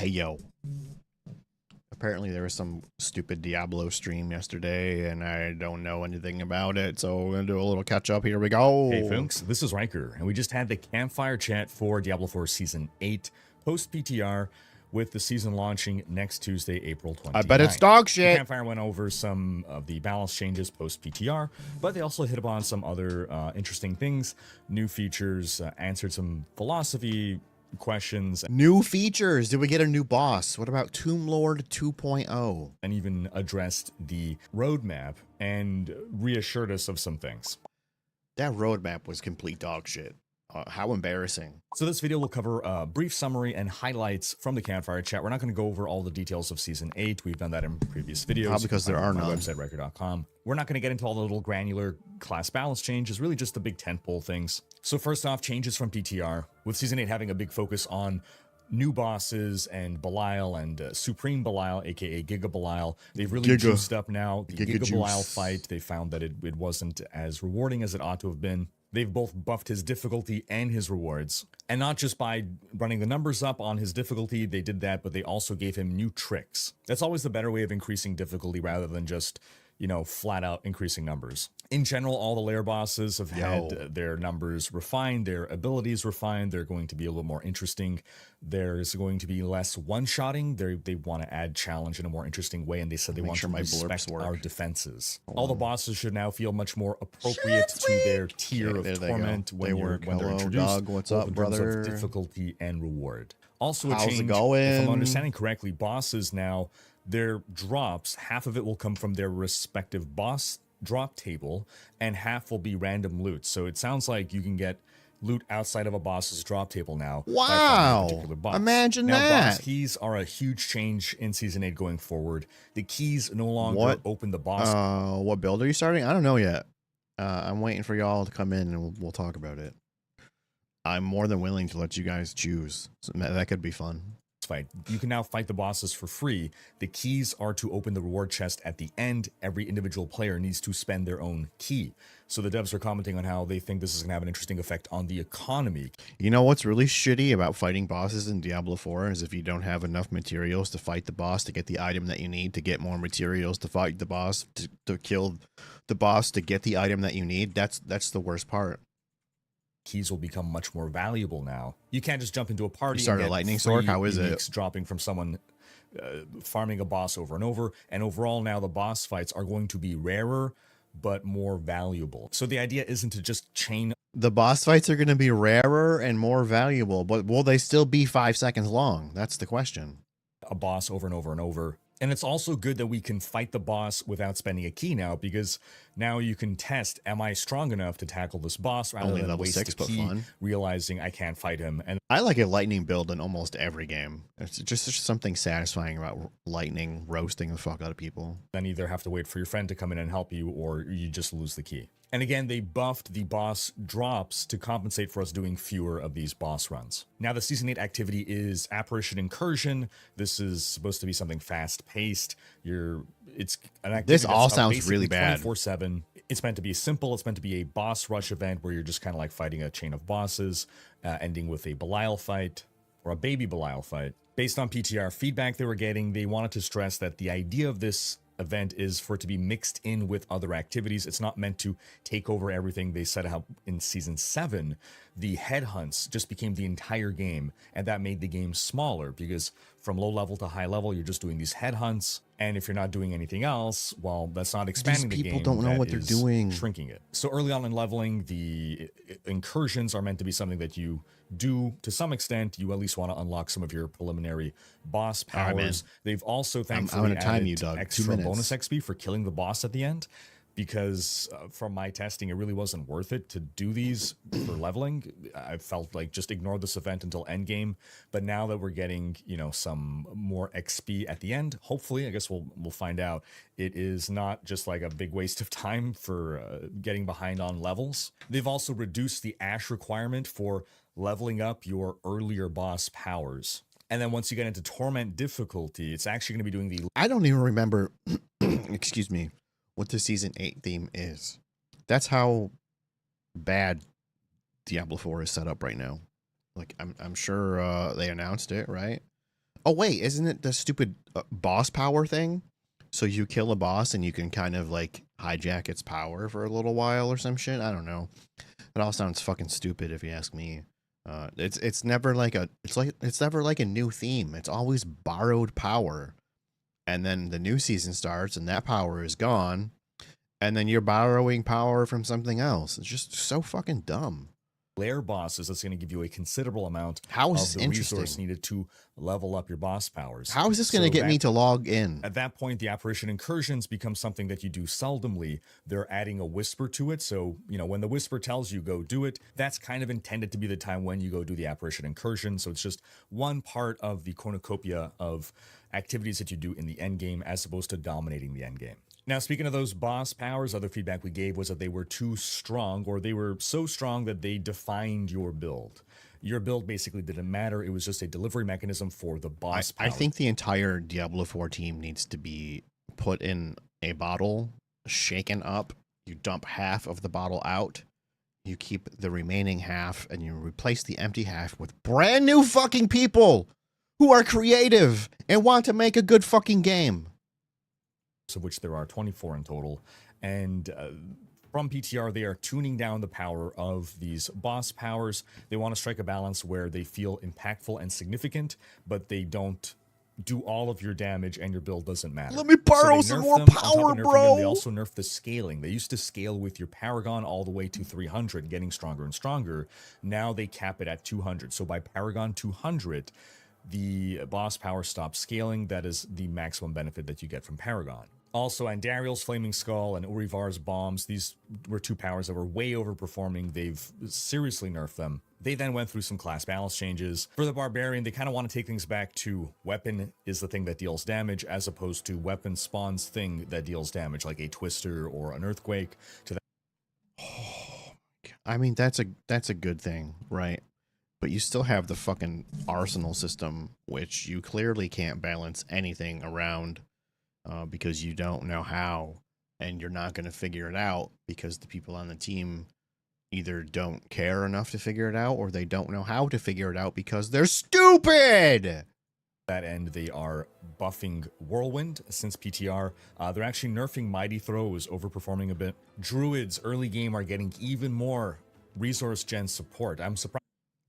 Hey, yo. Apparently there was some stupid Diablo stream yesterday, and I don't know anything about it, so we're gonna do a little catch-up. Here we go. Hey folks, this is Riker, and we just had the campfire chat for Diablo 4 Season 8 post-PTR, with the season launching next Tuesday, April 29th. I bet it's dog The shit. campfire went over some of the balance changes post-PTR, but they also hit upon some other interesting things, new features, answered some philosophy questions, New features. Did we get a new boss? What about Tomb Lord 2.0? and even addressed the roadmap and reassured us of some things. That roadmap was complete dog shit. How embarrassing. So this video will cover a brief summary and highlights from the campfire chat. We're not going to go over all the details of Season 8. We've done that in previous videos. Probably because there are on my none. website, Riker.com. We're not going to get into all the little granular class balance changes, really just the big tentpole things. So first off, changes from PTR, with Season 8 having a big focus on new bosses and Belial and Supreme Belial, aka Giga Belial. They've really juiced up now. The Giga Belial fight, they found that it wasn't as rewarding as it ought to have been. They've both buffed his difficulty and his rewards. And not just by running the numbers up on his difficulty, they did that, but they also gave him new tricks. That's always the better way of increasing difficulty rather than just, you know, flat out increasing numbers. In general, all the lair bosses have had their numbers refined, their abilities refined. They're going to be a little more interesting. There's going to be less one-shotting. They want to add challenge in a more interesting way, and they said they want to respect our defenses. All the bosses should now feel much more appropriate to their tier of torment when they're introduced. Dog, what's up, brother? Of difficulty and reward. Also a How's change, it going? if I'm understanding correctly, bosses now, their drops, half of it will come from their respective boss drop table, and half will be random loot. So it sounds like you can get loot outside of a boss's drop table now. Wow! Imagine now, that. Boss keys are a huge change in Season 8 going forward. The keys no longer open the boss. What build are you starting? I don't know yet. I'm waiting for y'all to come in and we'll talk about it. I'm more than willing to let you guys choose. So that could be fun. Fight. You can now fight the bosses for free. The keys are to open the reward chest at the end. Every individual player needs to spend their own key. So the devs are commenting on how they think this is going to have an interesting effect on the economy. You know what's really shitty about fighting bosses in Diablo 4 is if you don't have enough materials to fight the boss to get the item that you need to get more materials to fight the boss, to kill the boss to get the item that you need. That's the worst part. Keys will become much more valuable now. You can't just jump into a party and start a lightning sword. How is it dropping from someone farming a boss over and over? And overall now the boss fights are going to be rarer but more valuable. So the idea isn't to just chain. The boss fights are going to be rarer and more valuable, but will they still be 5 seconds long? That's the question. A boss over and over and over. And it's also good that we can fight the boss without spending a key now, because now you can test, am I strong enough to tackle this boss rather than waste a key, realizing I can't fight him. And I like a lightning build in almost every game. It's just something satisfying about lightning roasting the fuck out of people. Then either have to wait for your friend to come in and help you, or you just lose the key. And again, they buffed the boss drops to compensate for us doing fewer of these boss runs. Now the Season 8 activity is Apparition Incursion. This is supposed to be something fast-paced. It's an activity this all sounds really bad. 24/7. It's meant to be simple. It's meant to be a boss rush event where you're just kind of like fighting a chain of bosses, ending with a Belial fight or a baby Belial fight. Based on PTR feedback they were getting, they wanted to stress that the idea of this event is for it to be mixed in with other activities. It's not meant to take over everything. They set up in Season 7, the headhunts just became the entire game, and that made the game smaller, because from low level to high level, you're just doing these headhunts, and if you're not doing anything else, well, that's not expanding the game. People don't know what they're doing. Shrinking it. So early on in leveling, the incursions are meant to be something that you do to some extent. You at least want to unlock some of your preliminary boss powers. They've also thankfully added extra bonus XP for killing the boss at the end, because from my testing, it really wasn't worth it to do these for leveling. I felt like just ignore this event until endgame. But now that we're getting, you know, some more XP at the end, hopefully, I guess we'll find out, it is not just like a big waste of time for getting behind on levels. They've also reduced the ash requirement for leveling up your earlier boss powers. And then once you get into torment difficulty, it's actually going to be doing the... I don't even remember, excuse me, what the Season 8 theme is. That's how bad Diablo 4 is set up right now. Like, I'm sure they announced it, right? Oh wait, isn't it the stupid boss power thing? So you kill a boss and you can kind of like hijack its power for a little while or some shit. I don't know. It all sounds fucking stupid if you ask me. It's never like it's never like a new theme. It's always borrowed power, and then the new season starts and that power is gone, and then you're borrowing power from something else. It's just so fucking dumb. Lair bosses that's going to give you a considerable amount How is of this the interesting? resource needed to level up your boss powers. How is this going to So get me that- to log in? At that point, the apparition incursions become something that you do seldomly. They're adding a whisper to it. So, when the whisper tells you go do it, that's kind of intended to be the time when you go do the apparition incursion. So it's just one part of the cornucopia of activities that you do in the end game as opposed to dominating the end game. Now, speaking of those boss powers, other feedback we gave was that they were too strong, or they were so strong that they defined your build. Your build basically didn't matter. It was just a delivery mechanism for the boss I powers. think the entire Diablo 4 team needs to be put in a bottle, shaken up. You dump half of the bottle out. You keep the remaining half, and you replace the empty half with brand new fucking people who are creative and want to make a good fucking game. of which there are 24 in total. And from PTR, they are tuning down the power of these boss powers. They want to strike a balance where they feel impactful and significant, but they don't do all of your damage and your build doesn't matter. Let me borrow they some nerf more them. On top of power, nerfing bro. them, they also nerf the scaling. They used to scale with your Paragon all the way to 300, getting stronger and stronger. Now they cap it at 200. So by Paragon 200, the boss power stops scaling. That is the maximum benefit that you get from Paragon. Also, Andariel's Flaming Skull and Urivar's Bombs, these were two powers that were way overperforming. They've seriously nerfed them. They then went through some class balance changes. For the Barbarian, they kind of want to take things back to weapon is the thing that deals damage, as opposed to weapon spawns thing that deals damage, like a Twister or an Earthquake. To that. I mean, that's a good thing, right? But you still have the fucking arsenal system, which you clearly can't balance anything around. Because you don't know how, and you're not going to figure it out because the people on the team either don't care enough to figure it out, or they don't know how to figure it out because they're stupid. That end, they are buffing Whirlwind since PTR. They're actually nerfing Mighty Throw, is overperforming a bit. Druids early game are getting even more resource gen support. I'm surprised.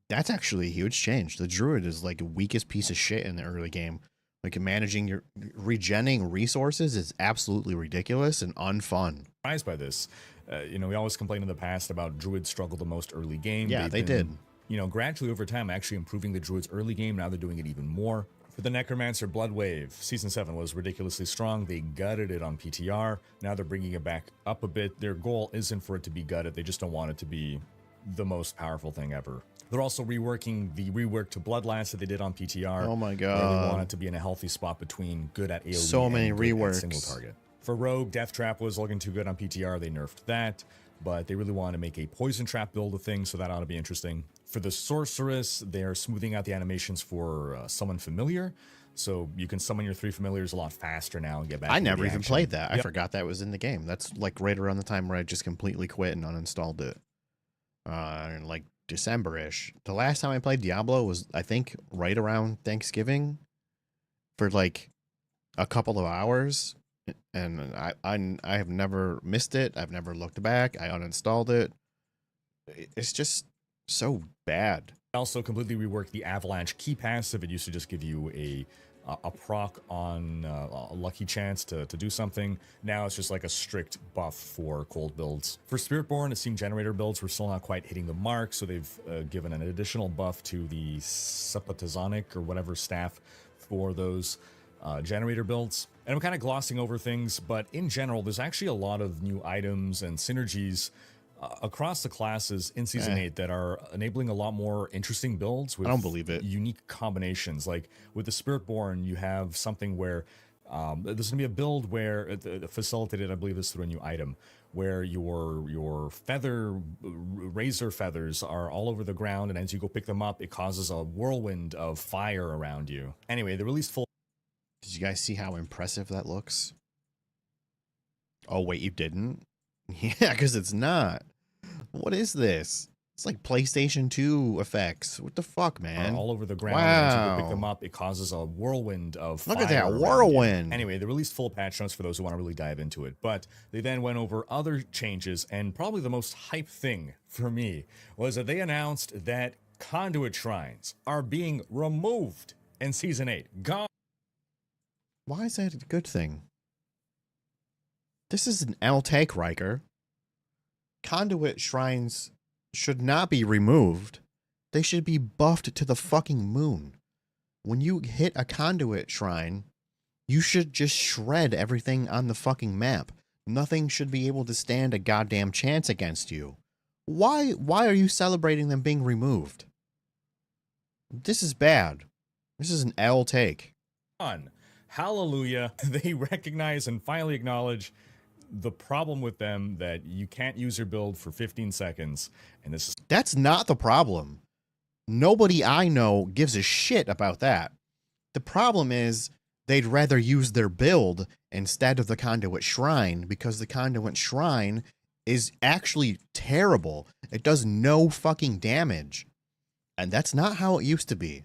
That's actually a huge change. The Druid is like the weakest piece of shit in the early game. Like managing your regenning resources is absolutely ridiculous and unfun. Surprised by this. We always complained in the past about Druids struggle the most early game. Yeah, they did. Gradually over time, actually improving the Druids early game. Now they're doing it even more. For the Necromancer Blood Wave, Season 7 was ridiculously strong. They gutted it on PTR. Now they're bringing it back up a bit. Their goal isn't for it to be gutted. They just don't want it to be the most powerful thing ever. They're also reworking the rework to Bloodlance that they did on PTR. Oh my Where god. they want it to be in a healthy spot between good at AoE So many and good at reworks. single target. For Rogue, Death Trap was looking too good on PTR. They nerfed that, but they really want to make a Poison Trap build a thing, so that ought to be interesting. For the Sorceress, they're smoothing out the animations for Summon Familiar, so you can summon your 3 familiars a lot faster now and get back. I into never the even action. played that. I Yep. forgot that was in the game. That's like right around the time where I just completely quit and uninstalled it. In like December-ish. The last time I played Diablo was, I think, right around Thanksgiving for like a couple of hours, and I have never missed it. I've never looked back. I uninstalled it. It's just so bad. Also completely reworked the Avalanche key passive. It used to just give you a proc on a lucky chance to do something. Now it's just like a strict buff for cold builds. For Spiritborn, it seemed generator builds were still not quite hitting the mark, so they've given an additional buff to the Sapatazonic or whatever staff for those generator builds. And I'm kind of glossing over things, but in general, there's actually a lot of new items and synergies across the classes in Season 8 that are enabling a lot more interesting builds with I don't believe it. unique combinations. Like with the Spiritborn, you have something where there's going to be a build where facilitated, I believe this through a new item, where your razor feathers are all over the ground, and as you go pick them up, it causes a whirlwind of fire around you. Anyway, they released full. Did you guys see how impressive that looks? Oh wait, you didn't? Yeah, because it's not. What is this? It's like PlayStation 2 effects. What the fuck, Are man? all over the ground. And once you go pick them Wow. up, it causes a whirlwind of Look fire at that around you. whirlwind. Anyway, they released full patch notes for those who want to really dive into it. But they then went over other changes, and probably the most hype thing for me was that they announced that conduit shrines are being removed in Season 8. Gone. Why is that a good thing? This is an L take, Riker. Conduit shrines should not be removed. They should be buffed to the fucking moon. When you hit a conduit shrine, you should just shred everything on the fucking map. Nothing should be able to stand a goddamn chance against you. Why are you celebrating them being removed? This is bad. This is an L take. Hallelujah. They recognize and finally acknowledge the problem with them, that you can't use your build for 15 seconds. And this is That's not the problem. Nobody I know gives a shit about that. The problem is they'd rather use their build instead of the conduit shrine, because the conduit shrine is actually terrible. It does no fucking damage. And that's not how it used to be.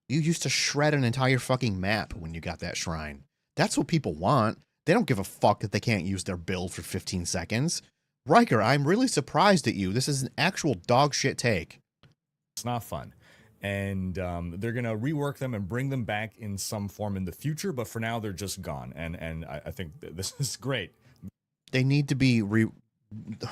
You used to shred an entire fucking map when you got that shrine. That's what people want. They don't give a fuck that they can't use their build for 15 seconds. Riker, I'm really surprised at you. This is an actual dog shit take. It's not fun. And they're going to rework them and bring them back in some form in the future, but for now they're just gone. And I think this is great. They need to be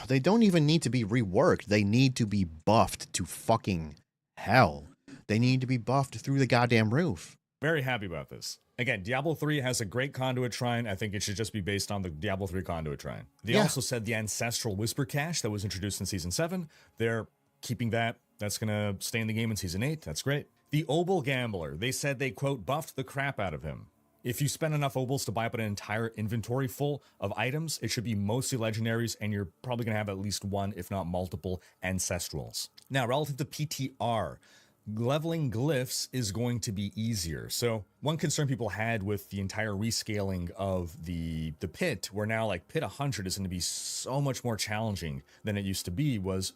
they don't even need to be reworked. They need to be buffed to fucking hell. They need to be buffed through the goddamn roof. Very happy about this. Again, Diablo 3 has a great conduit shrine. I think it should just be based on the Diablo 3 conduit shrine. They also said the Ancestral Whisper Cache that was introduced in Season 7, they're keeping that. That's going to stay in the game in Season 8. That's great. The Obol Gambler, they said they, quote, buffed the crap out of him. If you spend enough Obels to buy up an entire inventory full of items, it should be mostly legendaries, and you're probably going to have at least one, if not multiple, Ancestrals. Now, relative to PTR, leveling glyphs is going to be easier. So one concern people had with the entire rescaling of the pit, where now like pit 100 is going to be so much more challenging than it used to be, was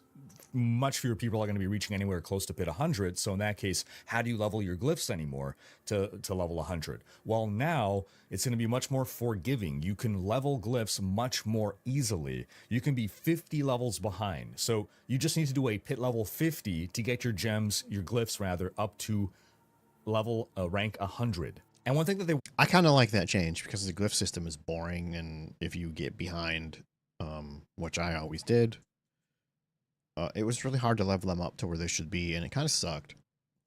much fewer people are going to be reaching anywhere close to pit 100. So in that case, how do you level your glyphs anymore to level 100? Well, now it's going to be much more forgiving. You can level glyphs much more easily. You can be 50 levels behind. So you just need to do a pit level 50 to get your gems, your glyphs rather, up to level rank 100. And one thing that I kind of like that change, because the glyph system is boring, and if you get behind, which I always did, it was really hard to level them up to where they should be, and it kind of sucked.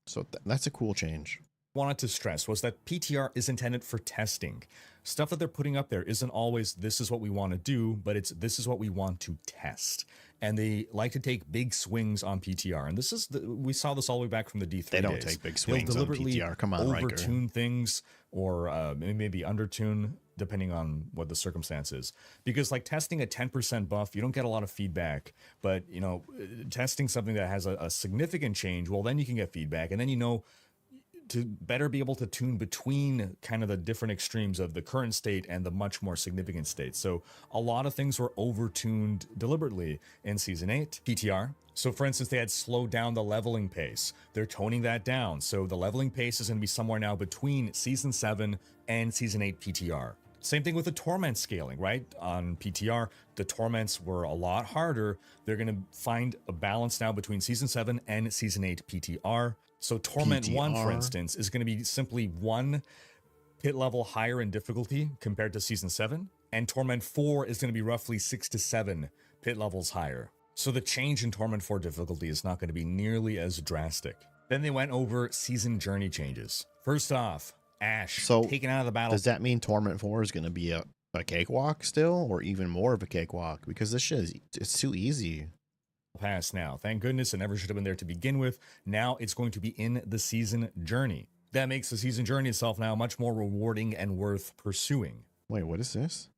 So that's a cool change. Wanted to stress was that PTR is intended for testing. Stuff that they're putting up there isn't always this is what we want to do, but it's this is what we want to test. And they like to take big swings on PTR. And this is we saw this all the way back from the D3 They don't days. take big swings on PTR. Come on, Riker. Overtune things, or maybe undertune, depending on what the circumstance is. Because like testing a 10% buff, you don't get a lot of feedback. But, you know, testing something that has a significant change, well, then you can get feedback. And then, you know, to better be able to tune between kind of the different extremes of the current state and the much more significant state. So a lot of things were overtuned deliberately in Season 8 PTR. So for instance, they had slowed down the leveling pace. They're toning that down. So the leveling pace is going to be somewhere now between Season 7 and Season 8 PTR. Same thing with the torment scaling, right? On PTR, the torments were a lot harder. They're going to find a balance now between Season 7 and Season 8 PTR. So Torment 1, for instance, is going to be simply 1 pit level higher in difficulty compared to Season 7. And Torment 4 is going to be roughly 6 to 7 pit levels higher. So the change in Torment 4 difficulty is not going to be nearly as drastic. Then they went over Season Journey changes. First off, Ash taken out of the battle. Does that mean Torment 4 is going to be a cakewalk still, or even more of a cakewalk? Because this shit is, it's too easy. Pass now. Thank goodness it never should have been there to begin with. Now it's going to be in the Season Journey. That makes the Season Journey itself now much more rewarding and worth pursuing. Wait, what is this?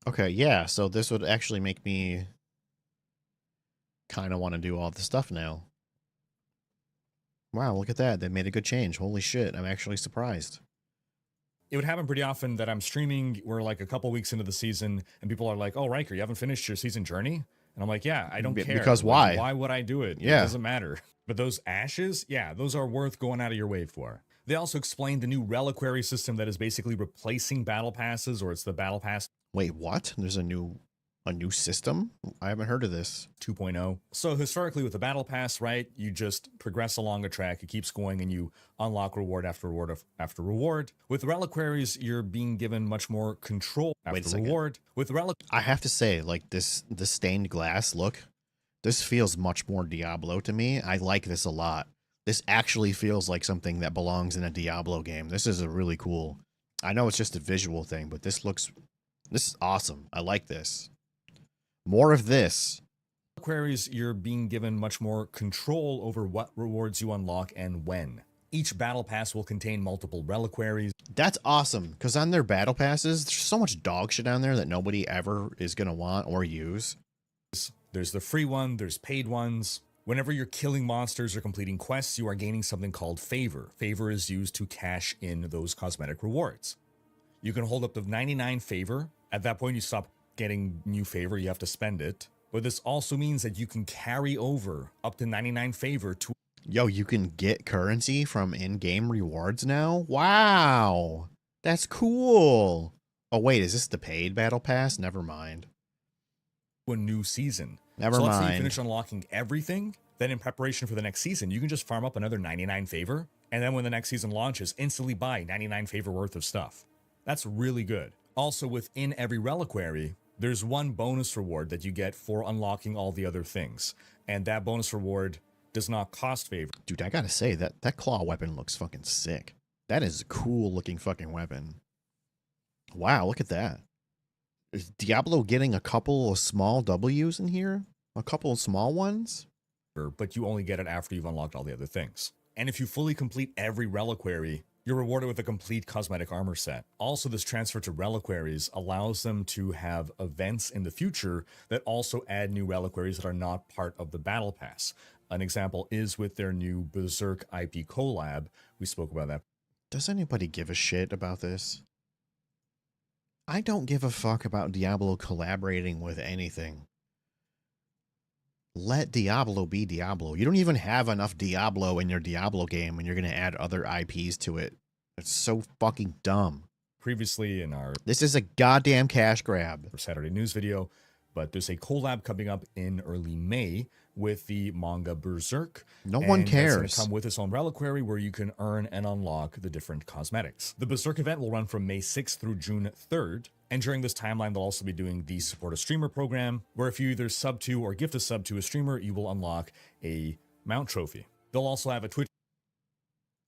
Okay, yeah, so this would actually make me kind of want to do all the stuff now. Wow, look at that. They made a good change. Holy shit, I'm actually surprised. It would happen pretty often that I'm streaming, we're like a couple weeks into the season, and people are like, oh, Riker, you haven't finished your Season Journey? And I'm like, yeah, I don't care. Because Like, why? why would I do it? Yeah. It doesn't matter. But those ashes, yeah, those are worth going out of your way for. They also explained the new reliquary system that is basically replacing battle passes, or it's the battle pass Wait, what? There's a new system? I haven't heard of this. 2.0. So historically with the battle pass, right, you just progress along a track, it keeps going, and you unlock reward after reward after reward. With reliquaries, you're being given much more control after reward. With I have to say, like, the stained glass look, this feels much more Diablo to me. I like this a lot. This actually feels like something that belongs in a Diablo game. This is a really cool. I know it's just a visual thing, but this is awesome. I like this. More of this. reliquaries, you're being given much more control over what rewards you unlock and when. Each battle pass will contain multiple reliquaries. That's awesome, because on their battle passes, there's so much dog shit on there that nobody ever is going to want or use. There's the free one, there's paid ones. Whenever you're killing monsters or completing quests, you are gaining something called favor. Favor is used to cash in those cosmetic rewards. You can hold up to 99 favor. At that point, you stop getting new favor, you have to spend it. But this also means that you can carry over up to 99 favor to... Yo, you can get currency from in-game rewards now? Wow! That's cool! Oh wait, is this the paid battle pass? Never mind. a new season. Never Let's say you mind. finish unlocking everything, then in preparation for the next season, you can just farm up another 99 favor, and then when the next season launches, instantly buy 99 favor worth of stuff. That's really good. Also, within every reliquary, there's one bonus reward that you get for unlocking all the other things, and that bonus reward does not cost favor. Dude, I gotta say, that claw weapon looks fucking sick. That is a cool looking fucking weapon. Wow, look at that. Is Diablo getting a couple of small W's in here? A couple of small ones? But you only get it after you've unlocked all the other things. And if you fully complete every reliquary, you're rewarded with a complete cosmetic armor set. Also, this transfer to reliquaries allows them to have events in the future that also add new reliquaries that are not part of the battle pass. An example is with their new Berserk IP collab. We spoke about that. Does anybody give a shit about this? I don't give a fuck about Diablo collaborating with anything. Let Diablo be Diablo. You don't even have enough Diablo in your Diablo game when you're going to add other IPs to it. It's so fucking dumb. Previously in our This is a goddamn cash grab. Saturday news video, but there's a collab coming up in early May with the manga Berserk. No one cares. It's going to come with its own reliquary where you can earn and unlock the different cosmetics. The Berserk event will run from May 6th through June 3rd. And during this timeline, they'll also be doing the Support a Streamer program, where if you either sub to or gift a sub to a streamer, you will unlock a mount trophy. They'll also have a Twitch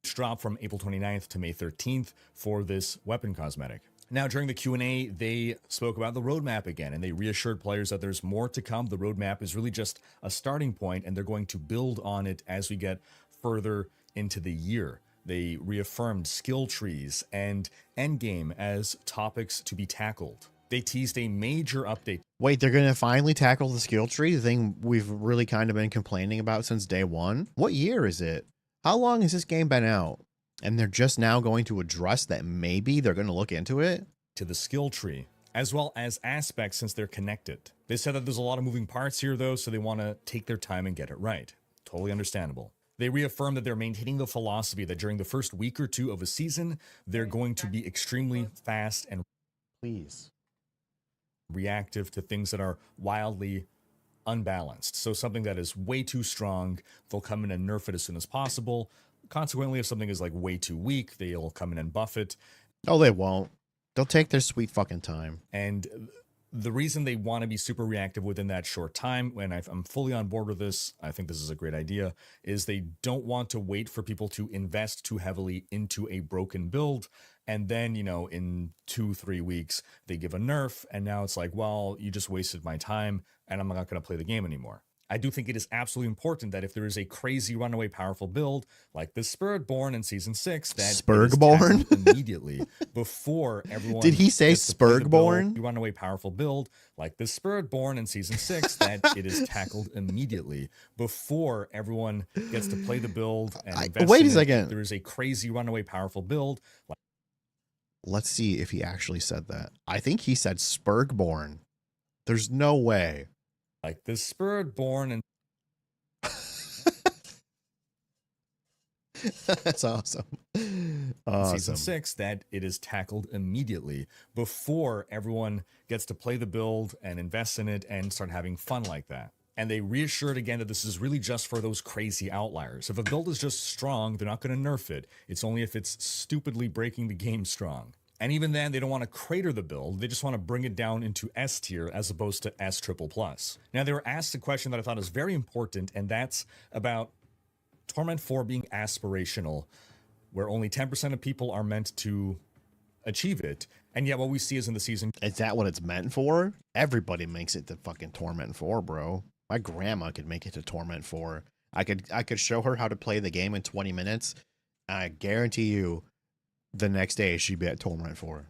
drop from April 29th to May 13th for this weapon cosmetic. Now, during the Q&A, they spoke about the roadmap again, and they reassured players that there's more to come. The roadmap is really just a starting point, and they're going to build on it as we get further into the year. They reaffirmed skill trees and endgame as topics to be tackled. They teased a major update. Wait, they're going to finally tackle the skill tree, the thing we've really kind of been complaining about since day one? What year is it? How long has this game been out? And they're just now going to address that maybe they're going to look into it? To the skill tree, as well as aspects since they're connected. They said that there's a lot of moving parts here, though, so they want to take their time and get it right. Totally understandable. They reaffirmed that they're maintaining the philosophy that during the first week or two of a season, they're going to be extremely fast and reactive to things that are wildly unbalanced. So something that is way too strong, they'll come in and nerf it as soon as possible. Consequently, if something is like way too weak, they'll come in and buff it. Oh, they won't. They'll take their sweet fucking time. And the reason they want to be super reactive within that short time, and I'm fully on board with this, I think this is a great idea, is they don't want to wait for people to invest too heavily into a broken build. And then, you know, in 2-3 weeks, they give a nerf. And now it's like, well, you just wasted my time and I'm not going to play the game anymore. I do think it is absolutely important that if there is a crazy runaway powerful build like the Spiritborn in Season 6, that Spurgborn? immediately before everyone... Did he say Spurgborn? Runaway powerful build like the Spiritborn in Season 6, that it is tackled immediately before everyone gets to play the build and invest wait in a second. There is a crazy runaway powerful build. Let's see if he actually said that. I think he said Spurgborn. There's no way. Like the spirit born in That's awesome. season Awesome. 6 that it is tackled immediately before everyone gets to play the build and invest in it and start having fun like that. And they reassured again that this is really just for those crazy outliers. If a build is just strong, they're not going to nerf it. It's only if it's stupidly breaking the game strong. And even then, they don't want to crater the build. They just want to bring it down into S tier as opposed to S triple plus. Now, they were asked a question that I thought is very important, and that's about Torment 4 being aspirational, where only 10% of people are meant to achieve it. And yet what we see is in the season. Is that what it's meant for? Everybody makes it to fucking Torment 4, bro. My grandma could make it to Torment 4. I could show her how to play the game in 20 minutes. I guarantee you the next day she'd be at Torment 4.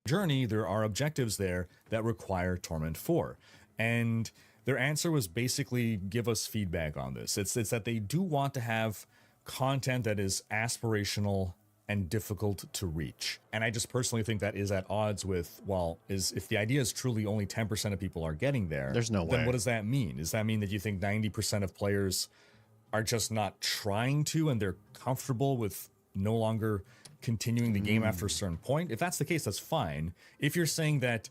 Journey, there are objectives there that require Torment 4. And their answer was basically give us feedback on this. It's that they do want to have content that is aspirational and difficult to reach. And I just personally think that is at odds with, well, if the idea is truly only 10% of people are getting there, there's no way. Then what does that mean? Does that mean that you think 90% of players are just not trying to and they're comfortable with no longer continuing the game after a certain point? If that's the case, that's fine. If you're saying that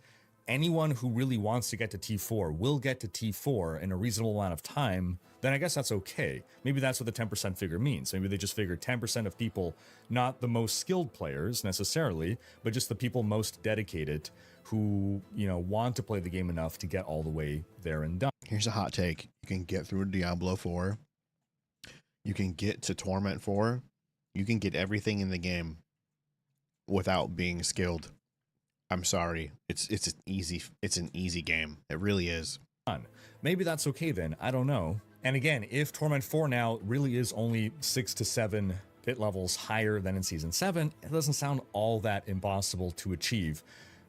anyone who really wants to get to T4 will get to T4 in a reasonable amount of time, then I guess that's okay. Maybe that's what the 10% figure means. Maybe they just figure 10% of people, not the most skilled players necessarily, but just the people most dedicated who, want to play the game enough to get all the way there and done. Here's a hot take. You can get through Diablo 4. You can get to Torment 4. You can get everything in the game without being skilled. I'm sorry. It's an easy game. It really is. Maybe that's okay then. I don't know. And again, if Torment 4 now really is only 6 to 7 pit levels higher than in Season 7, it doesn't sound all that impossible to achieve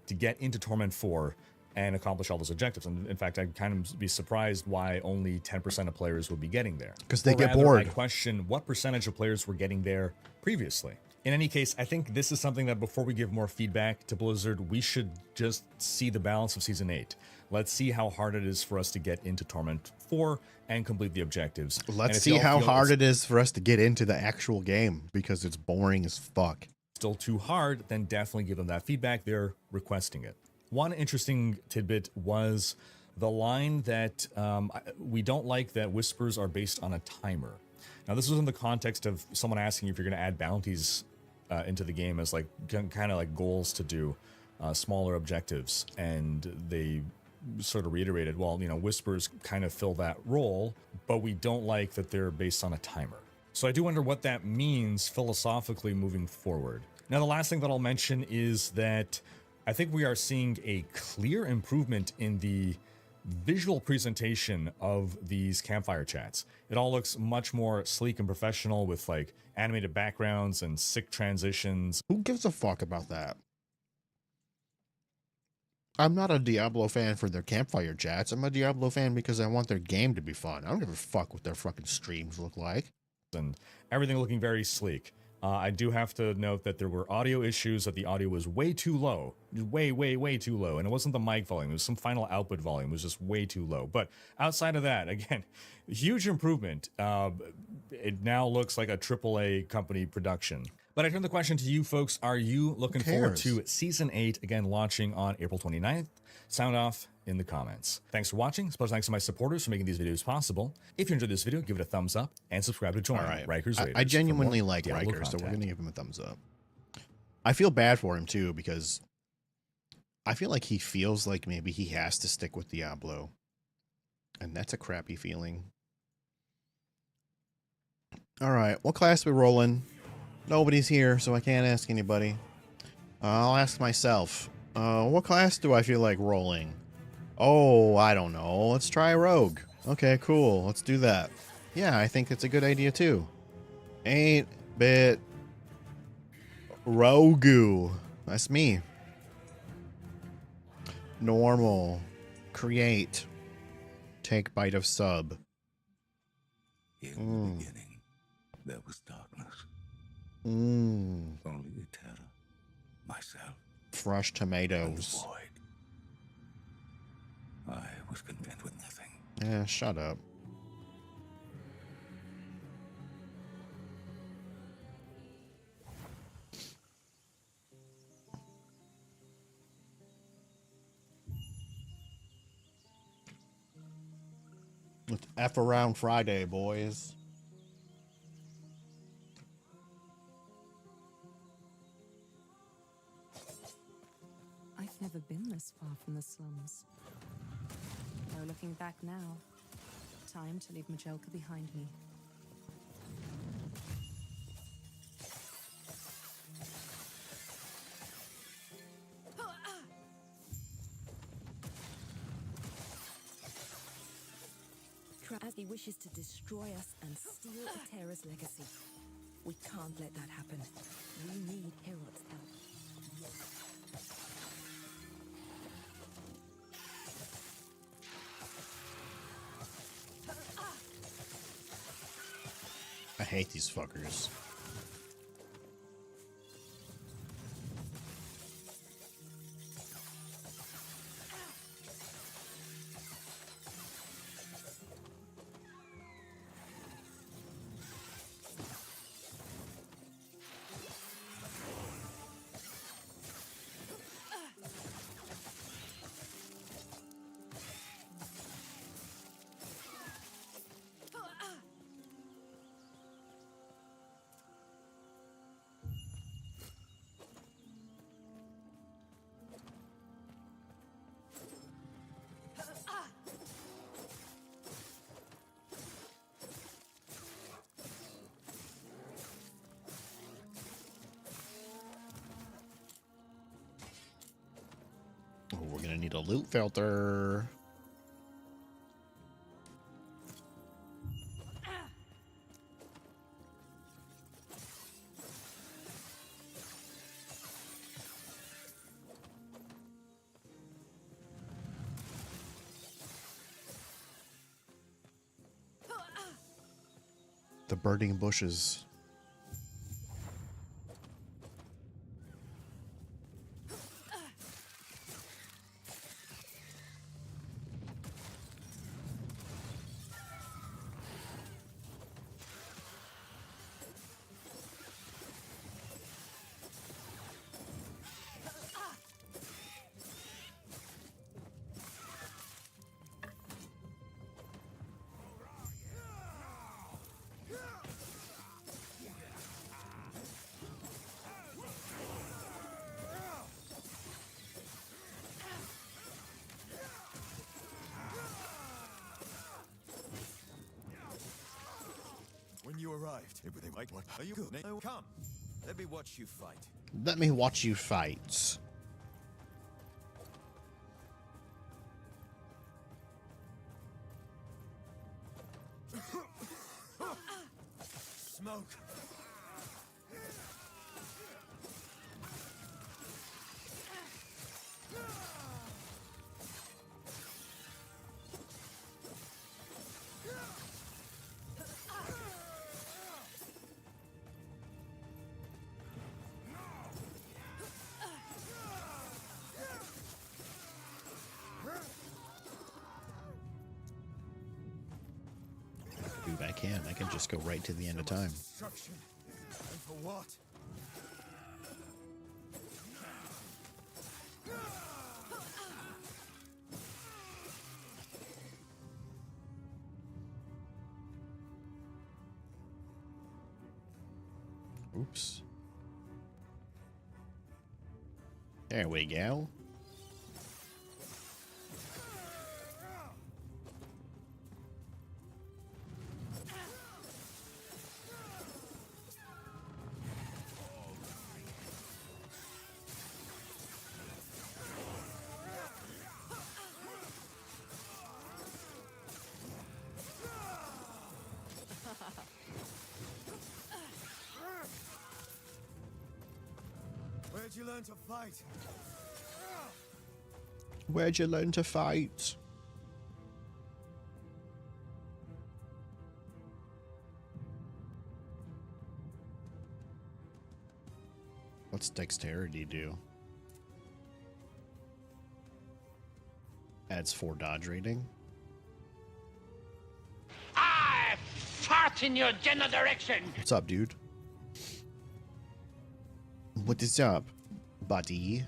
to get into Torment 4 and accomplish all those objectives. And in fact, I'd kind of be surprised why only 10% of players would be getting there. Because they get bored. I question what percentage of players were getting there previously. In any case, I think this is something that before we give more feedback to Blizzard, we should just see the balance of Season 8. Let's see how hard it is for us to get into Torment 4 and complete the objectives. Let's see how hard it is for us to get into the actual game, because it's boring as fuck. Still too hard, then definitely give them that feedback. They're requesting it. One interesting tidbit was the line that we don't like that whispers are based on a timer. Now, this was in the context of someone asking if you're going to add bounties into the game as like kind of like goals to do, smaller objectives, and they sort of reiterated, well, whispers kind of fill that role, but we don't like that they're based on a timer. So I do wonder what that means philosophically moving forward. Now, the last thing that I'll mention is that I think we are seeing a clear improvement in the visual presentation of these campfire chats. It all looks much more sleek and professional with like animated backgrounds and sick transitions. Who gives a fuck about that? I'm not a Diablo fan for their campfire chats. I'm a Diablo fan because I want their game to be fun. I don't give a fuck what their fucking streams look like. And everything looking very sleek. I do have to note that there were audio issues, that the audio was way too low. Way too low. And it wasn't the mic volume. It was some final output volume. It was just way too low. But outside of that, again, huge improvement. It now looks like a AAA company production. But I turn the question to you folks. Are you looking forward to Season 8, again, launching on April 29th? Sound off in the comments. Thanks for watching. Special thanks to my supporters for making these videos possible. If you enjoyed this video, give it a thumbs up and subscribe to join Riker's Raiders. I genuinely like Riker, so we're going to give him a thumbs up. I feel bad for him, too, because I feel like he feels like maybe he has to stick with Diablo. And that's a crappy feeling. All right, what class we rolling? Nobody's here, so I can't ask anybody. I'll ask myself. What class do I feel like rolling? Oh, I don't know. Let's try Rogue. Okay, cool. Let's do that. Yeah, I think it's a good idea, too. 8-bit Rogu. That's me. Normal. Create. Take bite of sub. In the beginning, there was darkness. Only the terror. Myself. Fresh tomatoes. I was content with nothing. Yeah, shut up. It's F around Friday, boys. I've never been this far from the slums. No looking back now. Time to leave Majelka behind me. As he wishes to destroy us and steal Atera's legacy. We can't let that happen. We need Herald's help. I hate these fuckers. Oh, we're gonna need a loot filter. The burning bushes. When you arrived, everything like what are you good? Come, let me watch you fight. Let me watch you fight. Smoke. Dude, I can. I can just go right to the end of time. Destruction. And for what? Oops. There we go. Where'd you learn to fight? Where'd you learn to fight? What's dexterity do? Adds 4 dodge rating. march in your general direction. What's up, dude? What is up, buddy?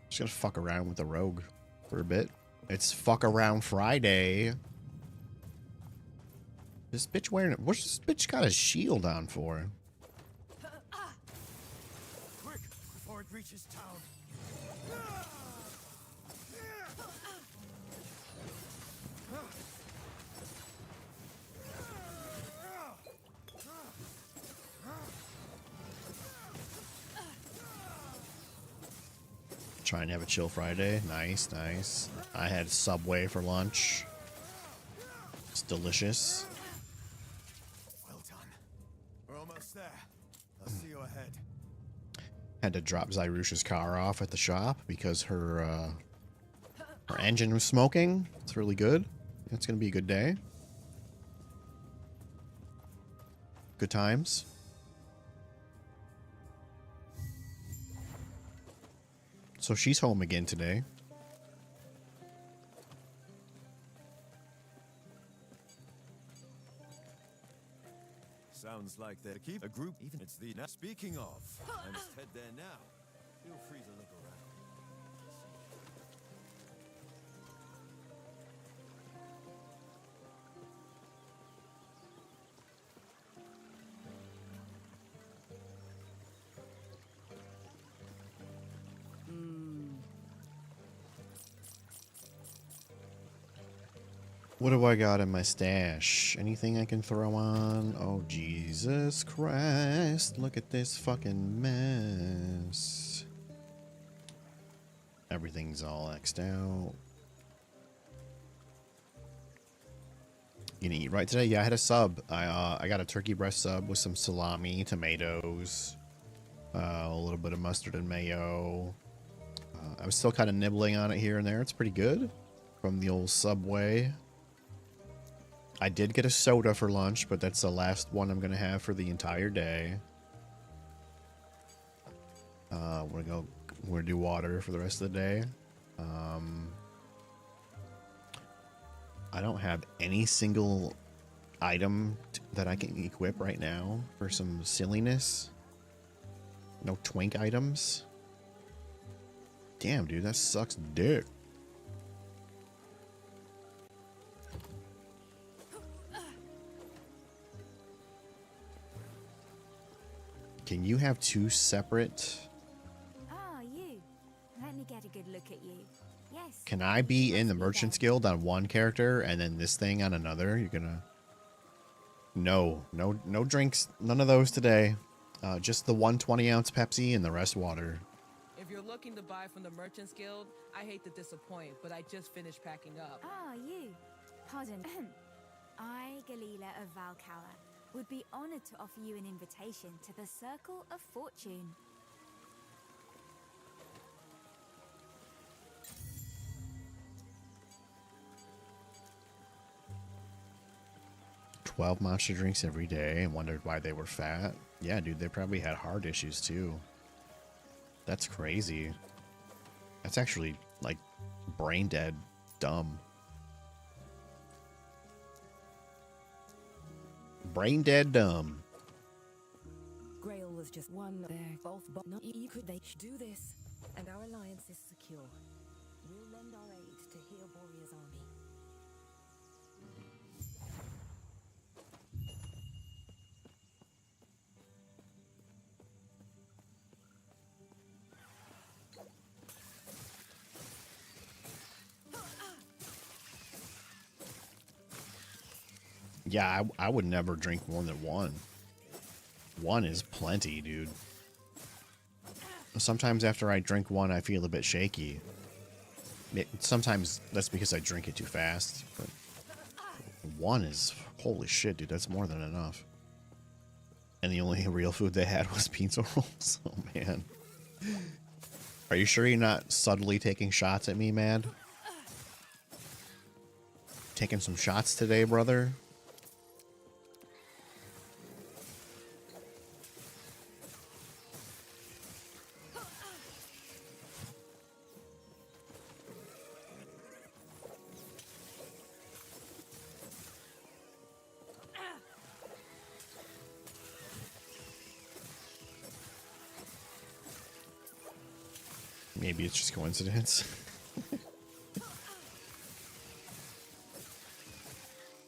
Just gonna fuck around with the rogue for a bit. It's fuck around Friday. This bitch wearing it. What's this bitch got a shield on for? Quick, before it reaches town. Try and have a chill Friday. Nice, nice. I had Subway for lunch. It's delicious. Well done. We're almost there. I'll see you ahead. Had to drop Zyrusha's car off at the shop because her engine was smoking. It's really good. It's gonna be a good day. Good times. So she's home again today. Sounds like they keep a group. Even it's the. Now, speaking of, I must head there now. Feel free to look around. What do I got in my stash? Anything I can throw on? Oh, Jesus Christ. Look at this fucking mess. Everything's all X'd out. You gonna eat right today? Yeah, I had a sub. I got a turkey breast sub with some salami, tomatoes, a little bit of mustard and mayo. I was still kind of nibbling on it here and there. It's pretty good from the old Subway. I did get a soda for lunch, but that's the last one I'm gonna have for the entire day. We're gonna do water for the rest of the day. I don't have any single item that I can equip right now for some silliness. No twink items. Damn, dude, that sucks dick. Can you have two separate? Ah, you. Let me get a good look at you. Yes. Can I be in the Merchant's Guild on one character and then this thing on another? You're gonna... No drinks. None of those today. Just the 120-ounce Pepsi and the rest water. If you're looking to buy from the Merchants Guild, I hate to disappoint, but I just finished packing up. Ah, you. Pardon. I, Galila of Valcala, would be honored to offer you an invitation to the Circle of Fortune. "12 monster drinks every day and wondered why they were fat." Yeah, dude, they probably had heart issues too. That's crazy. That's actually, like, brain dead dumb. Brain dead dumb. Grail was just one there. Both, but not you could they do this, and our alliance is secure. We'll lend our aid to heal Borea's army. Yeah, I would never drink more than one. One is plenty, dude. Sometimes after I drink one, I feel a bit shaky. Sometimes that's because I drink it too fast. But one is, holy shit, dude, that's more than enough. And the only real food they had was pizza rolls. Oh, man. Are you sure you're not subtly taking shots at me, Mad? Taking some shots today, brother? Maybe it's just coincidence.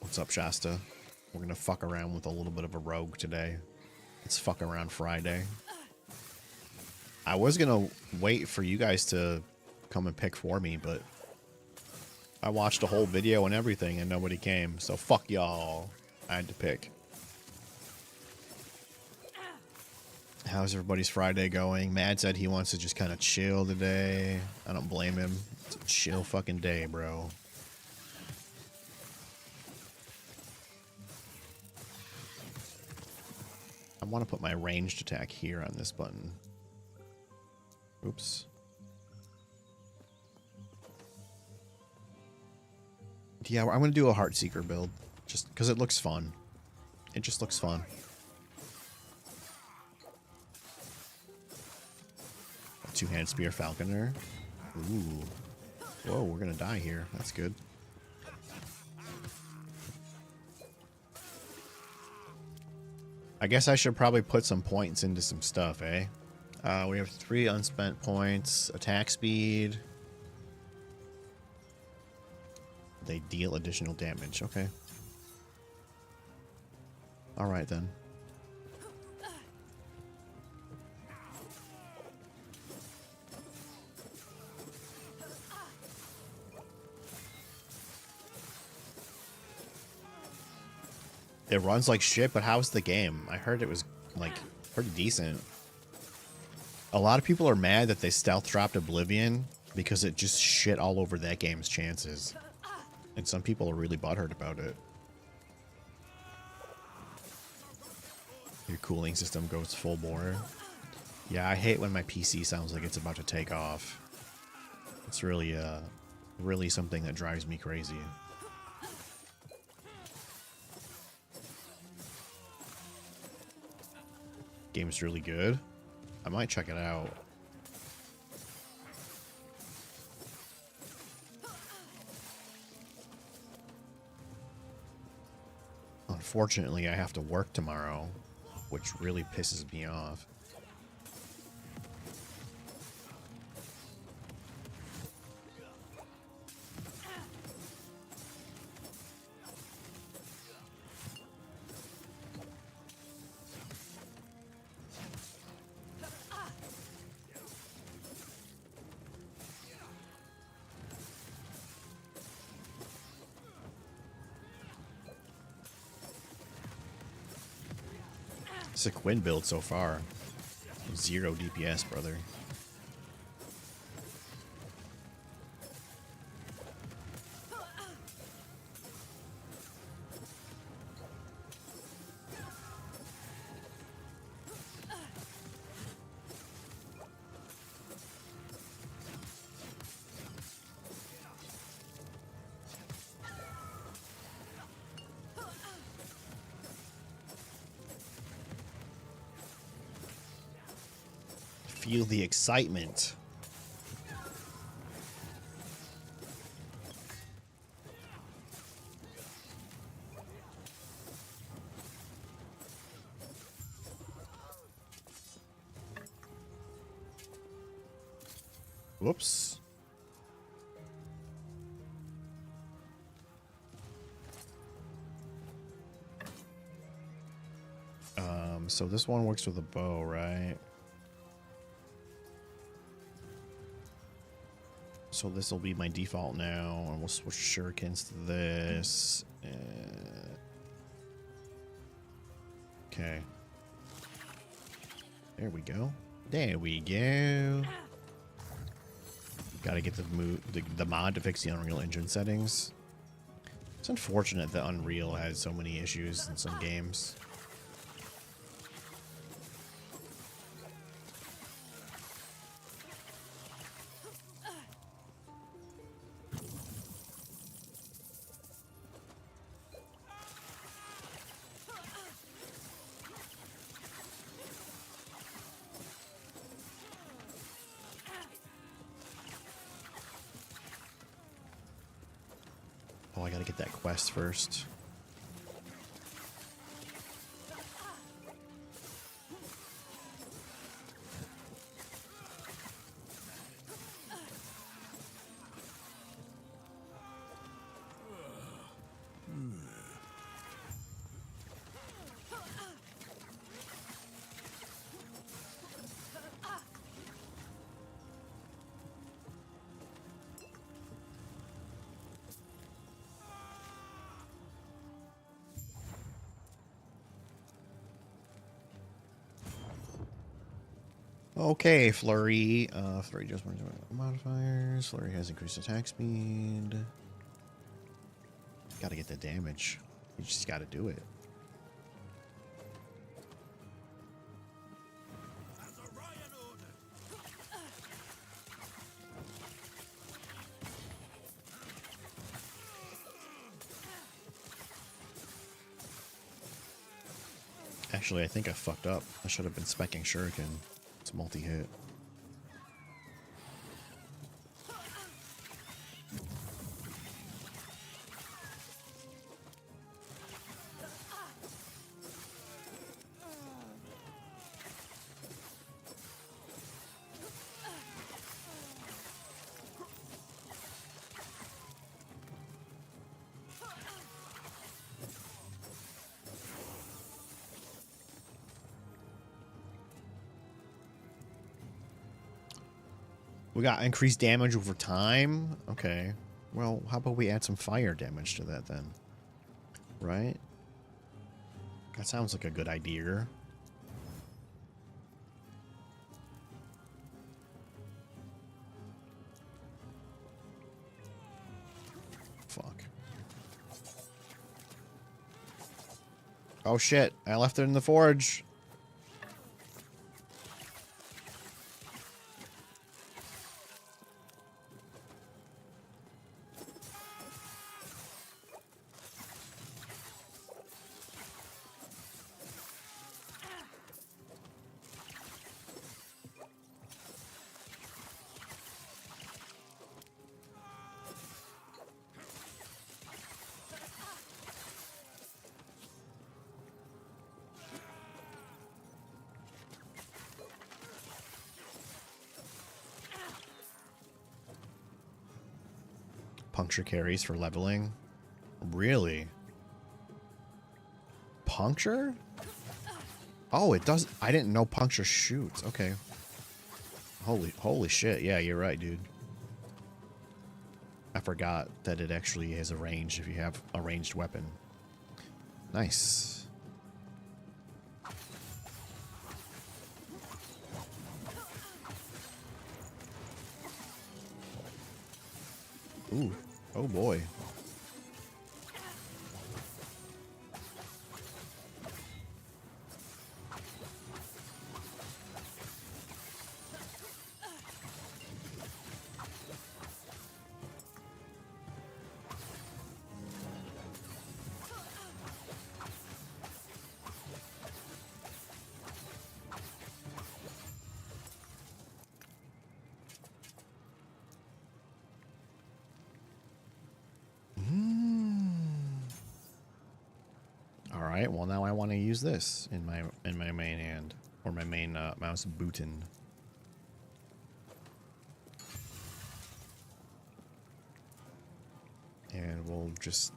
What's up, Shasta? We're gonna fuck around with a little bit of a rogue today. It's fuck around Friday. I was gonna wait for you guys to come and pick for me, but I watched a whole video and everything and nobody came, so fuck y'all. I had to pick. How's everybody's Friday going? Matt said he wants to just kind of chill today. I don't blame him. It's a chill fucking day, bro. I want to put my ranged attack here on this button. Oops. Yeah, I'm going to do a Heartseeker build. Just because it looks fun. It just looks fun. A two-hand spear falconer. Ooh. Whoa, we're going to die here. That's good. I guess I should probably put some points into some stuff, eh? We have 3 unspent points. Attack speed. They deal additional damage. Okay. Alright then. It runs like shit, but how's the game? I heard it was, like, pretty decent. A lot of people are mad that they stealth dropped Oblivion because it just shit all over that game's chances. And some people are really butthurt about it. Your cooling system goes full bore. Yeah, I hate when my PC sounds like it's about to take off. It's really, really something that drives me crazy. Game's really good. I might check it out. Unfortunately, I have to work tomorrow, which really pisses me off. It's a Quinn build so far. 0 DPS, brother. Feel the excitement. Whoops. So this one works with a bow, right? So this will be my default now, and we'll switch shurikens to this. Okay. There we go. There we go. Gotta get the mod to fix the Unreal Engine settings. It's unfortunate that Unreal has so many issues in some games. Oh, I gotta get that quest first. Okay, Flurry. Flurry just modifiers. Flurry has increased attack speed. Gotta get the damage. You just gotta do it. Actually, I think I fucked up. I should have been specking Shuriken. It's multi-hit. We got increased damage over time. Okay. Well, how about we add some fire damage to that then? Right? That sounds like a good idea. Fuck. Oh shit, I left it in the forge. Puncture carries for leveling. Really? Puncture? Oh, it does. I didn't know puncture shoots. Okay. Holy shit. Yeah, you're right, dude. I forgot that it actually has a range if you have a ranged weapon. Nice. Ooh. Oh boy. Alright, well now I want to use this in my main hand. Or my main mouse button. And we'll just